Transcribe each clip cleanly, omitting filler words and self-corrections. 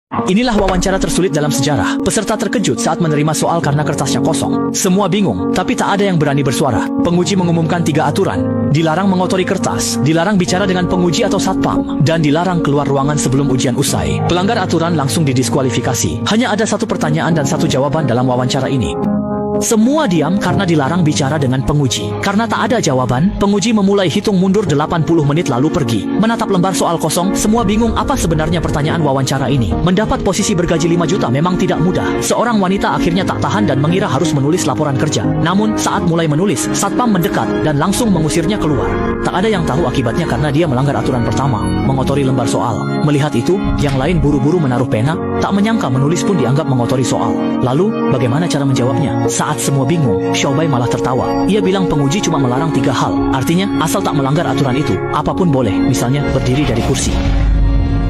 Inilah wawancara tersulit dalam sejarah. Peserta terkejut saat menerima soal karena kertasnya kosong. Semua bingung, tapi tak ada yang berani bersuara. Penguji mengumumkan 3 aturan. Dilarang mengotori kertas, dilarang bicara dengan penguji atau satpam, dan dilarang keluar ruangan sebelum ujian usai. Pelanggar aturan langsung didiskualifikasi. Hanya ada 1 pertanyaan dan 1 jawaban dalam wawancara ini. Semua diam karena dilarang bicara dengan penguji. Karena tak ada jawaban, penguji memulai hitung mundur 80 menit lalu pergi. Menatap lembar soal kosong, semua bingung apa sebenarnya pertanyaan wawancara ini. Mendapat posisi bergaji 5 juta memang tidak mudah. Seorang wanita akhirnya tak tahan dan mengira harus menulis laporan kerja. Namun, saat mulai menulis, satpam mendekat dan langsung mengusirnya keluar. Tak ada yang tahu akibatnya karena dia melanggar aturan pertama, mengotori lembar soal. Melihat itu, yang lain buru-buru menaruh pena, tak menyangka menulis pun dianggap mengotori soal. Lalu, bagaimana cara menjawabnya? Saat semua bingung, Xiaobai malah tertawa. Ia bilang penguji cuma melarang 3 hal. Artinya, asal tak melanggar aturan itu, apapun boleh. Misalnya, berdiri dari kursi.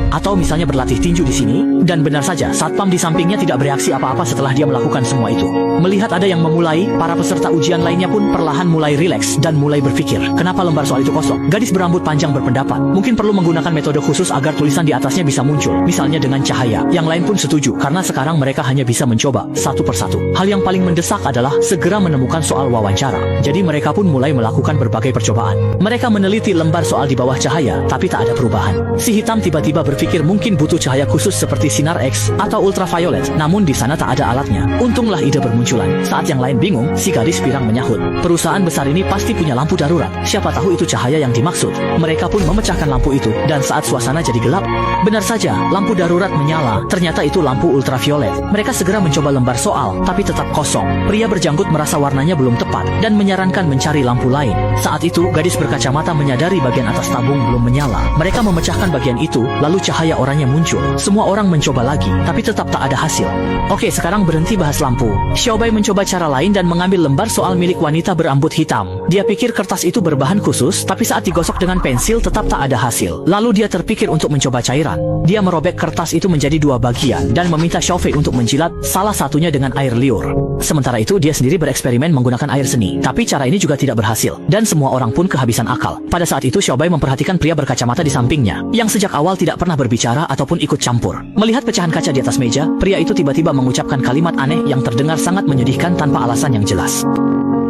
Atau misalnya berlatih tinju di sini. Dan benar saja, satpam di sampingnya tidak bereaksi apa-apa setelah dia melakukan semua itu. Melihat ada yang memulai, para peserta ujian lainnya pun perlahan mulai rileks dan mulai berpikir, kenapa lembar soal itu kosong? Gadis berambut panjang berpendapat, mungkin perlu menggunakan metode khusus agar tulisan di atasnya bisa muncul, misalnya dengan cahaya. Yang lain pun setuju, karena sekarang mereka hanya bisa mencoba satu persatu. Hal yang paling mendesak adalah segera menemukan soal wawancara. Jadi mereka pun mulai melakukan berbagai percobaan. Mereka meneliti lembar soal di bawah cahaya, tapi tak ada perubahan. Si hitam tiba-tiba berpikir mungkin butuh cahaya khusus seperti sinar X atau ultraviolet, namun di sana tak ada alatnya. Untunglah ide bermunculan. Saat yang lain bingung, si gadis pirang menyahut, perusahaan besar ini pasti punya lampu darurat. Siapa tahu itu cahaya yang dimaksud. Mereka pun memecahkan lampu itu, dan saat suasana jadi gelap, benar saja, lampu darurat menyala. Ternyata itu lampu ultraviolet. Mereka segera mencoba lembar soal, tapi tetap kosong. Pria berjanggut merasa warnanya belum tepat, dan menyarankan mencari lampu lain. Saat itu, gadis berkacamata menyadari bagian atas tabung belum menyala. Mereka memecahkan bagian itu, lalu cahaya oranye muncul. Semua orang mencoba lagi, tapi tetap tak ada hasil. Oke, sekarang berhenti bahas lampu. Xiaobai mencoba cara lain dan mengambil lembar soal milik wanita berambut hitam. Dia pikir kertas itu berbahan khusus, tapi saat digosok dengan pensil tetap tak ada hasil. Lalu dia terpikir untuk mencoba cairan. Dia merobek kertas itu menjadi 2 bagian dan meminta Xiaofei untuk menjilat salah satunya dengan air liur. Sementara itu dia sendiri bereksperimen menggunakan air seni, tapi cara ini juga tidak berhasil, dan semua orang pun kehabisan akal. Pada saat itu Xiaobai memperhatikan pria berkacamata di sampingnya, yang sejak awal tidak pernah berbicara ataupun ikut campur. Melihat pecahan kaca di atas meja, pria itu tiba-tiba mengucapkan kalimat aneh yang terdengar sangat menyedihkan tanpa alasan yang jelas.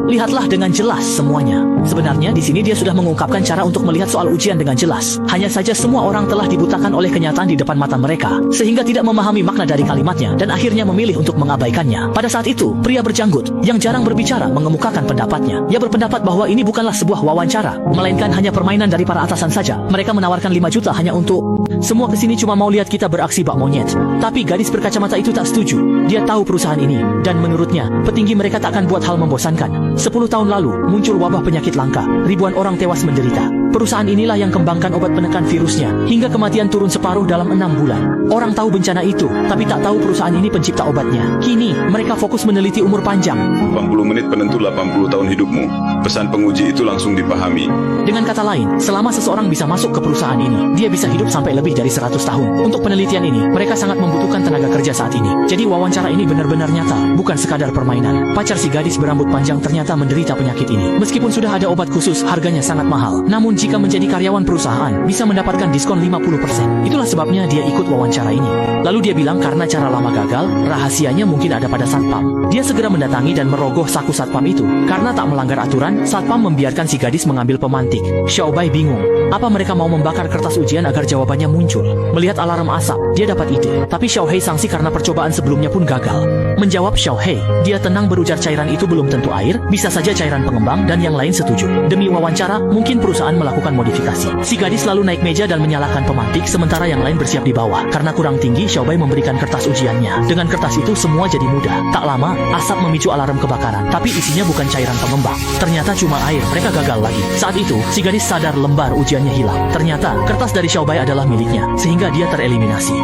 Lihatlah dengan jelas semuanya. Sebenarnya di sini dia sudah mengungkapkan cara untuk melihat soal ujian dengan jelas. Hanya saja semua orang telah dibutakan oleh kenyataan di depan mata mereka, sehingga tidak memahami makna dari kalimatnya dan akhirnya memilih untuk mengabaikannya. Pada saat itu, pria berjanggut yang jarang berbicara mengemukakan pendapatnya. Ia berpendapat bahwa ini bukanlah sebuah wawancara, melainkan hanya permainan dari para atasan saja. Mereka menawarkan 5 juta hanya untuk semua kesini cuma mau lihat kita beraksi bak monyet. Tapi gadis berkacamata itu tak setuju. Dia tahu perusahaan ini, dan menurutnya, petinggi mereka tak akan buat hal membosankan. 10 tahun lalu, muncul wabah penyakit langka. Ribuan orang tewas menderita. Perusahaan inilah yang kembangkan obat penekan virusnya, hingga kematian turun separuh dalam 6 bulan. Orang tahu bencana itu, tapi tak tahu perusahaan ini pencipta obatnya. Kini, mereka fokus meneliti umur panjang. 80 menit penentu 80 tahun hidupmu. Pesan penguji itu langsung dipahami. Dengan kata lain, selama seseorang bisa masuk ke perusahaan ini, dia bisa hidup sampai lebih dari 100 tahun. Untuk penelitian ini, mereka sangat membutuhkan tenaga kerja saat ini. Jadi wawancara ini benar-benar nyata, bukan sekadar permainan. Pacar si gadis berambut panjang ternyata menderita penyakit ini. Meskipun sudah ada obat khusus, harganya sangat mahal. Namun jika menjadi karyawan perusahaan, bisa mendapatkan diskon 50%. Itulah sebabnya dia ikut wawancara ini. Lalu dia bilang karena cara lama gagal, rahasianya mungkin ada pada satpam. Dia segera mendatangi dan merogoh saku satpam itu. Karena tak melanggar aturan, satpam membiarkan si gadis mengambil pemantik. Xiaobai bingung. Apa mereka mau membakar kertas ujian agar jawabannya muncul? Melihat alarm asap, dia dapat ide. Tapi Xiaohei sanksi karena percobaan sebelumnya pun gagal. Menjawab Xiaohei, dia tenang berujar cairan itu belum tentu air, bisa saja cairan pengembang dan yang lain setuju. Demi wawancara, mungkin perusahaan melakukan modifikasi. Si gadis lalu naik meja dan menyalakan pemantik, sementara yang lain bersiap di bawah. Karena kurang tinggi, Xiaobai memberikan kertas ujiannya. Dengan kertas itu semua jadi mudah. Tak lama, asap memicu alarm kebakaran. Tapi isinya bukan cairan pengembang. Ternyata cuma air. Mereka gagal lagi. Saat itu, si gadis sadar lembar ujiannya hilang. Ternyata, kertas dari Xiaobai adalah miliknya, sehingga dia tereliminasi.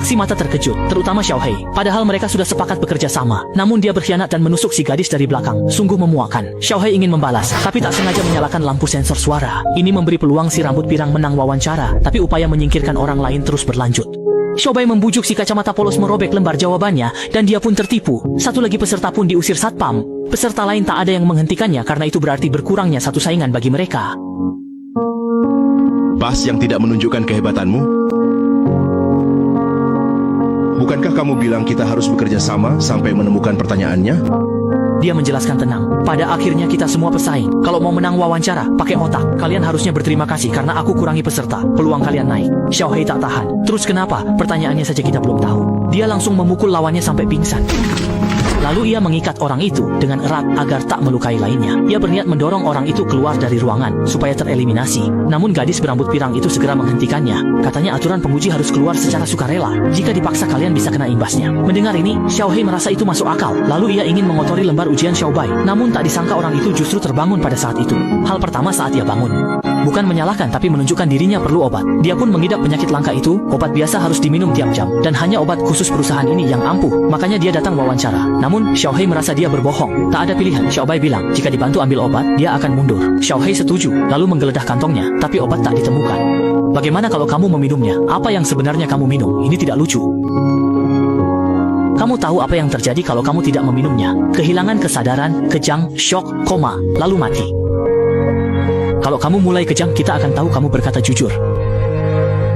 Saksi mata terkejut, terutama Xiaohei. Padahal mereka sudah sepakat bekerja sama. Namun dia berkhianat dan menusuk si gadis dari belakang. Sungguh memuakkan. Xiaohei ingin membalas, tapi tak sengaja menyalakan lampu sensor suara. Ini memberi peluang si rambut pirang menang wawancara, tapi upaya menyingkirkan orang lain terus berlanjut. Xiaobai membujuk si kacamata polos merobek lembar jawabannya, dan dia pun tertipu. Satu lagi peserta pun diusir satpam. Peserta lain tak ada yang menghentikannya karena itu berarti berkurangnya satu saingan bagi mereka. Bas yang tidak menunjukkan kehebatanmu? Bukankah kamu bilang kita harus bekerja sama sampai menemukan pertanyaannya? Dia menjelaskan tenang. Pada akhirnya kita semua pesaing. Kalau mau menang wawancara, pakai otak. Kalian harusnya berterima kasih karena aku kurangi peserta. Peluang kalian naik. Xiaohei tak tahan. Terus kenapa? Pertanyaannya saja kita belum tahu. Dia langsung memukul lawannya sampai pingsan. Lalu ia mengikat orang itu dengan erat agar tak melukai lainnya. Ia berniat mendorong orang itu keluar dari ruangan supaya tereliminasi. Namun gadis berambut pirang itu segera menghentikannya. Katanya aturan penguji harus keluar secara sukarela. Jika dipaksa kalian bisa kena imbasnya. Mendengar ini, Xiaohei merasa itu masuk akal. Lalu ia ingin mengotori lembar ujian Xiaobai. Namun tak disangka orang itu justru terbangun pada saat itu. Hal pertama saat ia bangun, bukan menyalahkan tapi menunjukkan dirinya perlu obat. Dia pun mengidap penyakit langka itu. Obat biasa harus diminum tiap jam. Dan hanya obat khusus perusahaan ini yang ampuh. Makanya dia datang wawancara. Namun Xiaohei merasa dia berbohong. Tak ada pilihan. Xiaobai bilang jika dibantu ambil obat, dia akan mundur. Xiaohei setuju, lalu menggeledah kantongnya, tapi obat tak ditemukan. Bagaimana kalau kamu meminumnya? Apa yang sebenarnya kamu minum? Ini tidak lucu. Kamu tahu apa yang terjadi kalau kamu tidak meminumnya? Kehilangan kesadaran, kejang, syok, koma, lalu mati. Kalau kamu mulai kejang, kita akan tahu kamu berkata jujur.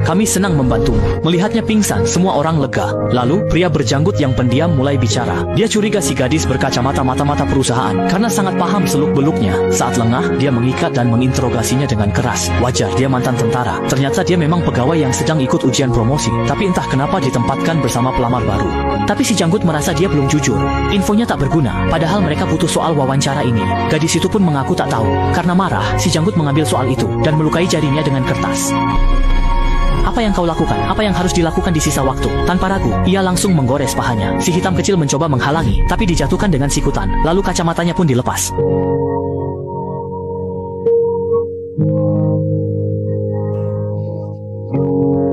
Kami senang membantumu. Melihatnya pingsan, semua orang lega. Lalu, pria berjanggut yang pendiam mulai bicara. Dia curiga si gadis berkacamata mata-mata perusahaan karena sangat paham seluk-beluknya. Saat lengah, dia mengikat dan menginterogasinya dengan keras. Wajar, dia mantan tentara. Ternyata dia memang pegawai yang sedang ikut ujian promosi. Tapi entah kenapa ditempatkan bersama pelamar baru. Tapi si janggut merasa dia belum jujur. Infonya tak berguna, padahal mereka butuh soal wawancara ini. Gadis itu pun mengaku tak tahu. Karena marah, si janggut mengambil soal itu dan melukai jarinya dengan kertas. Apa yang kau lakukan? Apa yang harus dilakukan di sisa waktu? Tanpa ragu, ia langsung menggores pahanya. Si hitam kecil mencoba menghalangi, tapi dijatuhkan dengan sikutan. Lalu kacamatanya pun dilepas.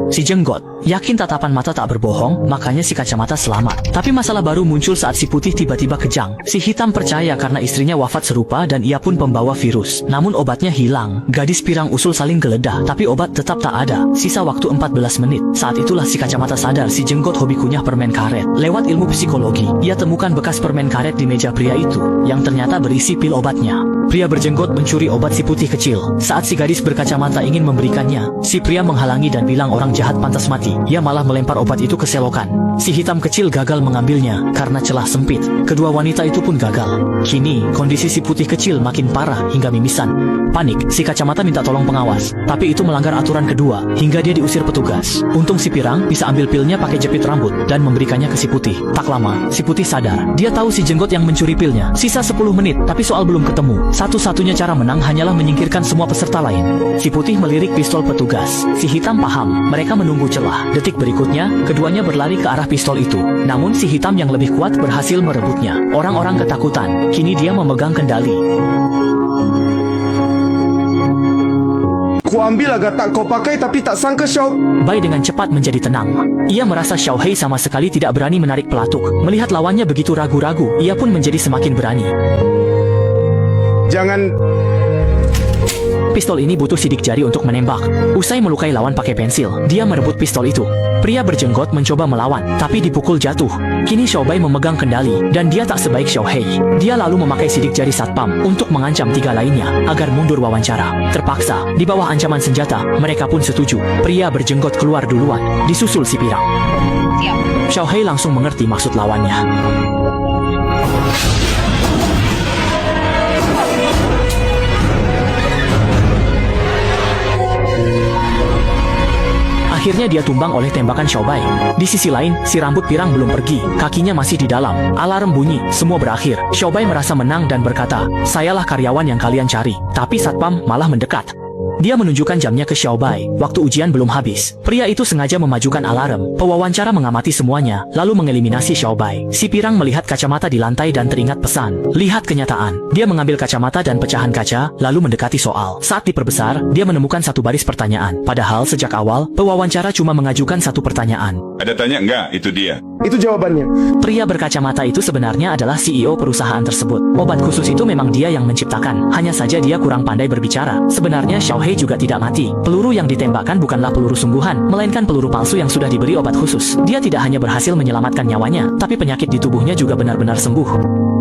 Si jenggot yakin tatapan mata tak berbohong, makanya si kacamata selamat. Tapi masalah baru muncul saat si putih tiba-tiba kejang. Si hitam percaya karena istrinya wafat serupa dan ia pun pembawa virus. Namun obatnya hilang. Gadis pirang usul saling geledah, tapi obat tetap tak ada. Sisa waktu 14 menit. Saat itulah si kacamata sadar si jenggot hobi kunyah permen karet. Lewat ilmu psikologi, ia temukan bekas permen karet di meja pria itu, yang ternyata berisi pil obatnya. Pria berjenggot mencuri obat si putih kecil. Saat si gadis berkacamata ingin memberikannya, si pria menghalangi dan bilang orang jahat pantas mati. Ia malah melempar obat itu ke selokan. Si hitam kecil gagal mengambilnya karena celah sempit. Kedua wanita itu pun gagal. Kini, kondisi si putih kecil makin parah hingga mimisan. Panik, si kacamata minta tolong pengawas. Tapi itu melanggar aturan kedua, hingga dia diusir petugas. Untung si pirang bisa ambil pilnya pakai jepit rambut dan memberikannya ke si putih. Tak lama, si putih sadar. Dia tahu si jenggot yang mencuri pilnya. Sisa 10 menit, tapi soal belum ketemu. Satu-satunya cara menang hanyalah menyingkirkan semua peserta lain. Si putih melirik pistol petugas. Si hitam paham, mereka menunggu celah. Detik berikutnya, keduanya berlari ke arah pistol itu. Namun si hitam yang lebih kuat berhasil merebutnya. Orang-orang ketakutan. Kini dia memegang kendali. Ku ambil agar tak kau pakai, tapi tak sangka Bai dengan cepat menjadi tenang. Ia merasa Xiaohei sama sekali tidak berani menarik pelatuk. Melihat lawannya begitu ragu-ragu, ia pun menjadi semakin berani. Jangan. Pistol ini butuh sidik jari untuk menembak. Usai melukai lawan pakai pensil, dia merebut pistol itu. Pria berjenggot mencoba melawan, tapi dipukul jatuh. Kini Xiaobai memegang kendali, dan dia tak sebaik Xiaohei. Dia lalu memakai sidik jari satpam untuk mengancam 3 lainnya agar mundur wawancara. Terpaksa, di bawah ancaman senjata, mereka pun setuju. Pria berjenggot keluar duluan, disusul si pirang. Xiaohei langsung mengerti maksud lawannya. Akhirnya dia tumbang oleh tembakan Xiaobai. Di sisi lain, si rambut pirang belum pergi. Kakinya masih di dalam. Alarm bunyi, semua berakhir. Xiaobai merasa menang dan berkata, "Sayalah karyawan yang kalian cari." Tapi satpam malah mendekat. Dia menunjukkan jamnya ke Xiaobai. Waktu ujian belum habis. Pria itu sengaja memajukan alarm. Pewawancara mengamati semuanya, lalu mengeliminasi Xiaobai. Si pirang melihat kacamata di lantai dan teringat pesan. Lihat kenyataan. Dia mengambil kacamata dan pecahan kaca, lalu mendekati soal. Saat diperbesar, dia menemukan satu baris pertanyaan. Padahal sejak awal, pewawancara cuma mengajukan satu pertanyaan. Ada tanya enggak? Itu dia. Itu jawabannya. Pria berkacamata itu sebenarnya adalah CEO perusahaan tersebut. Obat khusus itu memang dia yang menciptakan. Hanya saja dia kurang pandai berbicara. Sebenarnya Xiaohei juga tidak mati. Peluru yang ditembakkan bukanlah peluru sungguhan, melainkan peluru palsu yang sudah diberi obat khusus. Dia tidak hanya berhasil menyelamatkan nyawanya, tapi penyakit di tubuhnya juga benar-benar sembuh.